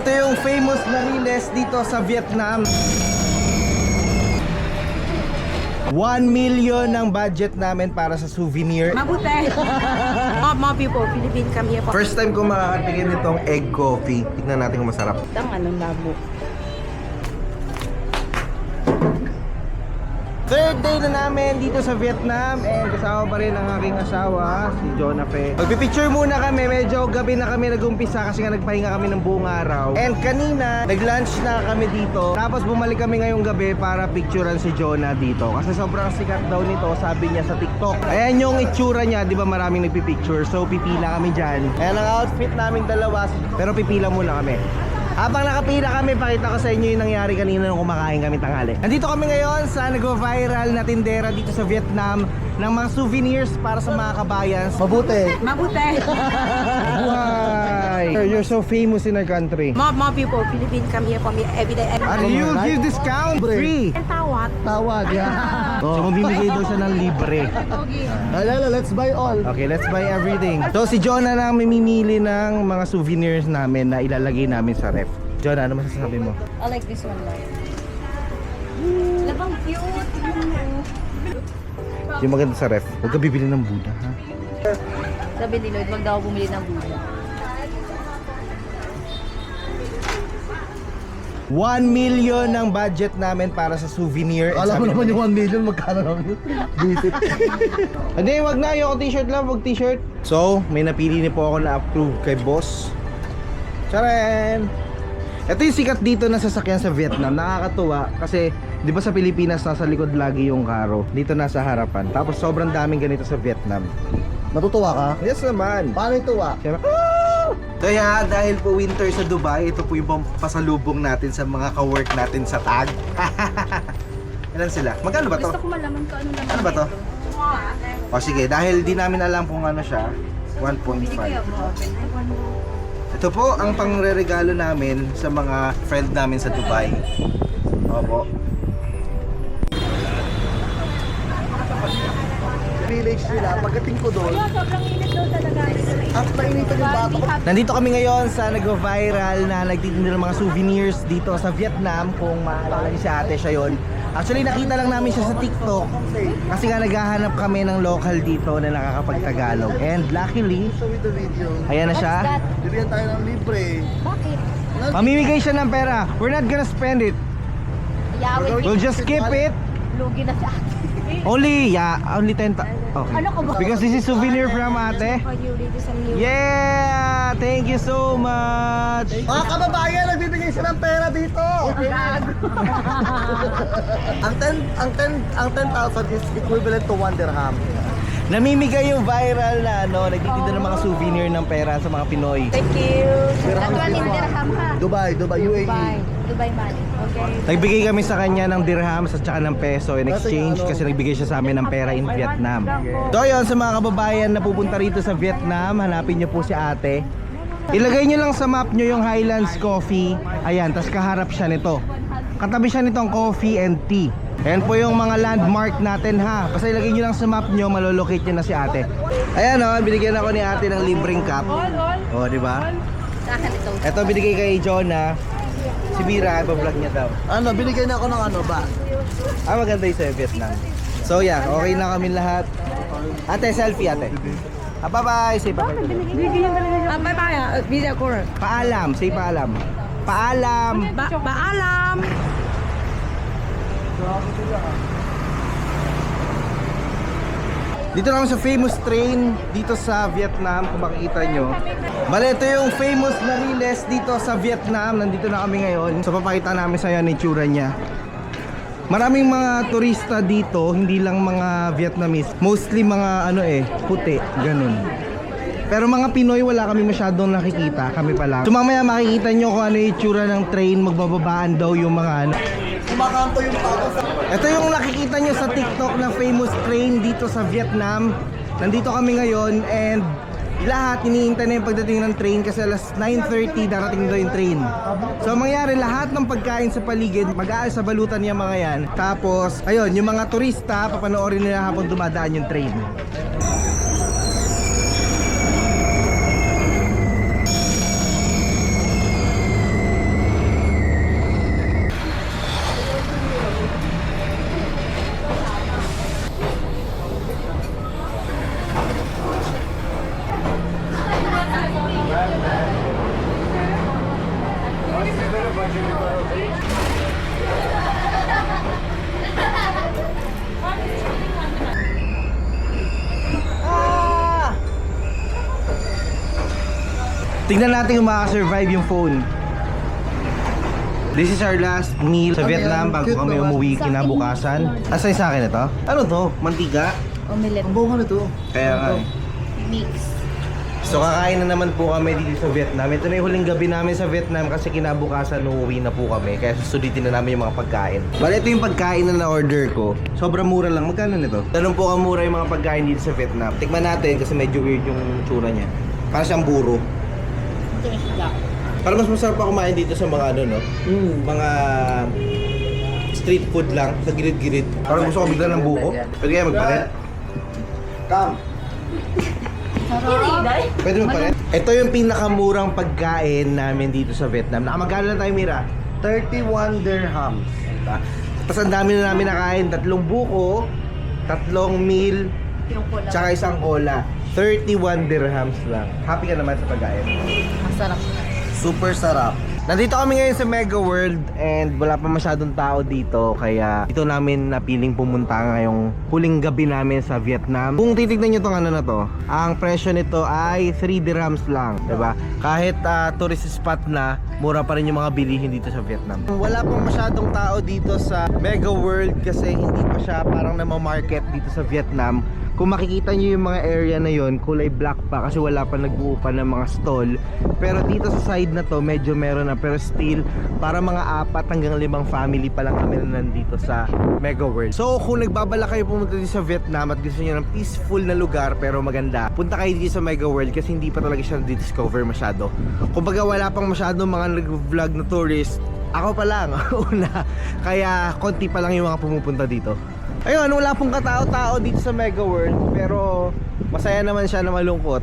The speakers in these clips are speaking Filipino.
Ito yung famous na Riles dito sa Vietnam. 1 million ang budget namin para sa souvenir. Mabuti. Mga people, Philippine come here. First time ko makakatingin nitong egg coffee. Tignan natin kung masarap. Anong labo? Third day na namin dito sa Vietnam and kasama pa rin ang aking asawa, si Jonafe. Magpipicture muna kami, medyo gabi na kami nag-umpisa kasi nga nagpahinga kami ng buong araw. And kanina, nag-lunch na kami dito. Tapos bumalik kami ngayong gabi para picturean si Jonah dito. Kasi sobrang sikat daw nito, sabi niya sa TikTok. Ayan yung itsura niya, di ba maraming nagpipicture. So pipila kami dyan. Ayan ang outfit naming dalawa, pero pipila muna kami. Habang nakapila kami, pakita ko sa inyo yung nangyari kanina nung kumakain kami tanghali. Nandito kami ngayon sa nag-viral na tindera dito sa Vietnam ng mga souvenirs para sa mga kabayans. Mabuti! Mabuti. Buhay! You're so famous in our country. Mga people, Philippine come here for me every day. And you give discount free! And tawad. Tawad, yeah. So mamimigay daw siya ng libre. Alala, let's buy all. Okay, let's buy everything. So si Jonah na mamimili ng mga souvenirs namin na ilalagay namin sa ref. Jonah, ano masasabi mo? I like this one like. Labang cute. Yung maganda sa ref, huwag ka bibili ng Buddha, ha? Sabi ni Lloyd, wag daw bumili ng bulo. 1 million ang budget namin para sa souvenir. Alam mo naman yung 1 million, magkano naman yun? Visit. Hindi, wag na. Yung t-shirt lang, wag t-shirt. So, may napili ni po ako na approve kay boss. Charan! Ito yung sikat dito na sasakyan sa Vietnam. Nakakatuwa kasi di ba sa Pilipinas nasa likod lagi yung karo. Dito nasa harapan. Tapos sobrang daming ganito sa Vietnam. Natutuwa ka? Yes naman. Paano yung tuwa? Siyempre, kaya dahil po winter sa Dubai, ito po yung pasalubong natin sa mga ka-work natin sa tag. Ilan sila? Magkano ba to? Gusto ko malaman ko ano naman. Ano ba to? O sige, dahil di namin alam kung ano siya, 1.5. Ito po ang pangreregalo namin sa mga friend namin sa Dubai. Opo. Village nila, pagdating ko doon, Sobrang init daw talaga. ang painitan yung bato ko. Nandito kami ngayon sa nag-viral na nagtitinda ng mga souvenirs dito sa Vietnam. Kung maalala niyo si ate, siya yun. Actually nakita lang namin siya sa TikTok kasi nga naghahanap kami ng local dito na nakakapag-Tagalog. And luckily, Show me the video. ayan na siya. Bibigyan tayo ng libre. Bakit? Mamimigay siya ng pera. We're not gonna spend it. Yawit. We'll just keep it. Lugi na sa atin. Only 10. Okay. Ano ka ba? Because this is souvenir from ate. For you, ladies and you. Yeah! Thank you so much! Mga kababayan, nagbibigay siya ng pera dito. ang 10,000 is equivalent to 1 dirham. Namimigay yung viral na nagtitinda ng mga souvenir ng pera sa mga Pinoy. Thank you. Dirham At 1 is dirham ha. Dubai, UAE. Dubai money. Okay. Nagbigay kami sa kanya ng dirhams at saka ng peso in exchange kasi nagbigay siya sa amin ng pera in Vietnam. So yun, sa mga kababayan na pupunta rito sa Vietnam, hanapin niyo po si ate. Ilagay niyo lang sa map niyo yung Highlands Coffee. Ayan, tas kaharap siya nito. Katabi siya nitong coffee and tea. Ayan po yung mga landmark natin ha. Basta ilagay nyo lang sa map nyo, malolocate nyo na si ate. Ayan o, binigyan ako ni ate ng libreng cup. O, di ba? Sa akin ito. Ito binigay kay Jonah. Si Bira, iba-vlog niya daw. Ano, binigyan na ako ng ano ba? Maganda yung sa Vietnam. So yeah, okay na kami lahat. Ate, selfie ate. Bye-bye, say bye-bye. Bye-bye. Video call. Paalam, say paalam. Paalam. Paalam. Dito naman sa famous train dito sa Vietnam, kung makikita nyo. Bale, ito yung famous na Riles dito sa Vietnam. Nandito na kami ngayon. So papakita namin sa inyo ang itsura niya. Maraming mga turista dito, hindi lang mga Vietnamese. Mostly mga puti, ganun. Pero mga Pinoy wala kami masyadong nakikita, kami pala. So mamaya makikita nyo kung ano yung itsura ng train, magbababaan daw yung mga Kumakanto yung tao sa... Ito yung nakikita nyo sa TikTok na famous train dito sa Vietnam. Nandito kami ngayon and lahat iniintay na yung pagdating ng train kasi alas 9:30 darating daw yung train. So mangyari lahat ng pagkain sa paligid mag-aal sa balutan yung mga yan. Tapos ayun, yung mga turista papanoorin nila habang dumadaan yung train. Ah! Tingnan natin kung makaka-survive yung phone. This is our last meal sa Vietnam bago kami umuwi kinabukasan. Asay sa akin ito? Ano to? Mantika? Omelette Ang bunga nito. Kaya nga eh. mix. So kakain na naman po kami dito sa Vietnam. Ito na yung huling gabi namin sa Vietnam kasi kinabukasan uuwi na po kami. Kaya susulitin na namin yung mga pagkain. Bale, ito yung pagkain na na-order ko. Sobrang mura lang. Magkano nito? Ganun po kamura yung mga pagkain dito sa Vietnam. Tikman natin kasi medyo weird yung tsura niya. Para siyang buro. Para mas masarap pa kumain dito sa mga ano, no? Mga street food lang, sa gilid-gilid. Parang gusto ko bigla ng buko. Pwede kaya magpalit? Come. Pwede magpalit? Ito yung pinakamurang pagkain namin dito sa Vietnam. Nakamagkano na tayo, Mira? 31 dirhams. Tapos ang dami na namin nakain. 3 buko, 3 meal, tsaka isang cola. 31 dirhams lang. Happy ka naman sa pagkain. Masarap. Super sarap. Nandito kami ngayon sa Mega World and wala pa masyadong tao dito kaya dito namin napiling pumunta ngayong huling gabi namin sa Vietnam. Kung titignan nyo tong ano na to, ang presyo nito ay 3 dirhams lang, diba? Kahit tourist spot na, mura pa rin yung mga bilihin dito sa Vietnam. Wala pang masyadong tao dito sa Mega World kasi hindi pa siya parang namamarket dito sa Vietnam. Kung makikita nyo yung mga area na yon, kulay black pa kasi wala pa nagbuo pa ng mga stall. Pero dito sa side na to, medyo meron na. Pero still, para mga 4 hanggang 5 family pa lang kami na nandito sa Mega World. So kung nagbabala kayo pumunta dito sa Vietnam at gusto nyo ng peaceful na lugar pero maganda, punta kayo dito sa Mega World kasi hindi pa talaga siya na-discover masyado. Kumbaga wala pang masyado mga nag-vlog na tourist. Ako pa lang, una. Kaya konti pa lang yung mga pumupunta dito. Ayun, wala pong katao-tao dito sa Mega World, pero masaya naman siya na malungkot.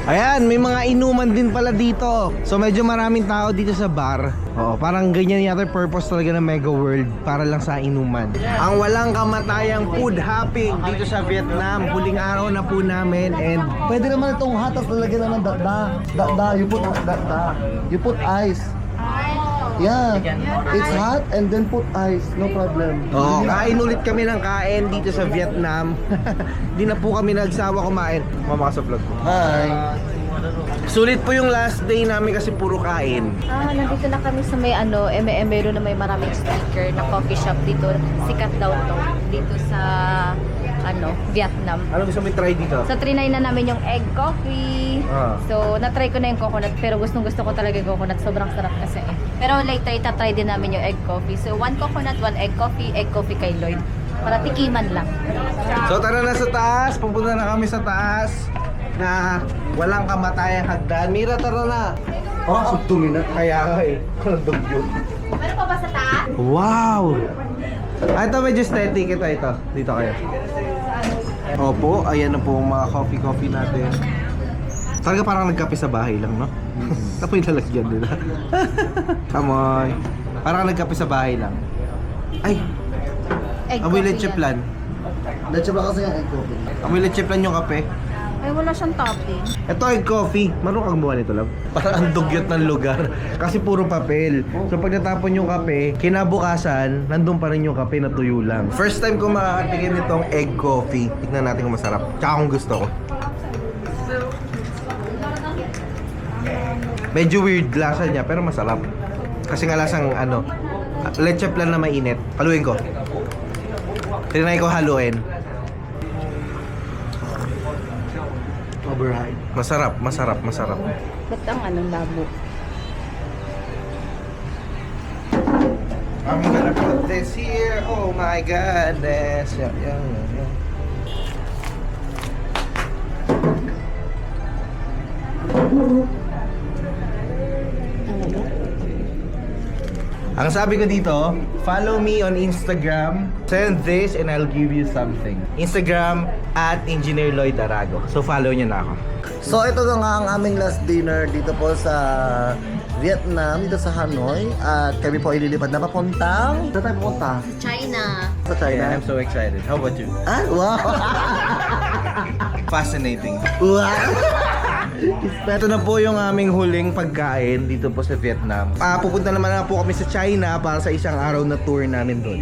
Ayan, may mga inuman din pala dito. So medyo maraming tao dito sa bar. Oo, parang ganyan yata yung purpose talaga ng Mega World, para lang sa inuman. Ang walang kamatayang food hopping dito sa Vietnam. Huling araw na po namin and Pwede naman itong hatas lalagyan na ng dakda. Dakda, you put dakda. You put ice. Yeah, it's hot and then put ice, no problem. oo, kain ulit kami ng kain dito sa Vietnam. Di na po kami nagsawa kumain. Mama ka sa vlog ko. Hi. Sulit po yung last day namin kasi puro kain. Nandito na kami sa may meron na may maraming sticker na coffee shop dito. Sikat daw to dito sa Vietnam. Ano gusto mo try dito? So, trinay na namin yung egg coffee. So, na-try ko na yung coconut pero gustong gusto ko talaga yung coconut. Sobrang sarap kasi eh. Pero later, itatry din namin yung egg coffee. So, 1 coconut, 1 egg coffee kay Lloyd. Para tikiman lang. So tara na sa taas, pupunta na kami sa taas na walang kamatayang hagdan. Mira, tara na. Oh, subtungin na. Kaya nga eh, walang dugyot. Meron pa ba sa taas? Wow! Ito medyo aesthetic, ito. Dito kayo. Opo, ayan na po ang mga coffee natin. Talaga parang nagkape sa bahay lang, no? Tapos yung lalagyan nila. Come on. Parang nagkape sa bahay lang. Ay! Egg Amoy coffee leche yan. plan. Leche ba kasi yung egg coffee? Amoy leche plan yung kape. Ay, wala siyang topping. Ito egg coffee. Marunong kang gumawa nito, love? Parang ang dugyot ng lugar. Kasi puro papel. So pag natapon yung kape, kinabukasan, nandun pa rin yung kape na tuyo lang. First time ko makakatikim nitong egg coffee. Tignan natin kung masarap. Tsaka kung gusto ko. Medyo weird lasa niya, pero masarap. Kasi nga lasang leche plan na mainit. Haluin ko. Tinry ko haluin. Override. Masarap. Ba't ang labo? I'm gonna put this here. Oh my goodness. Yan. Ang sabi ko dito, follow me on Instagram, send this and I'll give you something. Instagram at Engineer Lloyd Arago. So follow niyo na ako. So ito na nga ang aming last dinner dito po sa Vietnam, dito sa Hanoi. At kami po ililipad na papuntang... Saan tayo pupunta? China. Sa China. I'm so excited. How about you? Ah, wow! Fascinating. Wow! Ito na po yung aming huling pagkain dito po sa Vietnam. Pupunta naman na po kami sa China para sa isang araw na tour namin doon.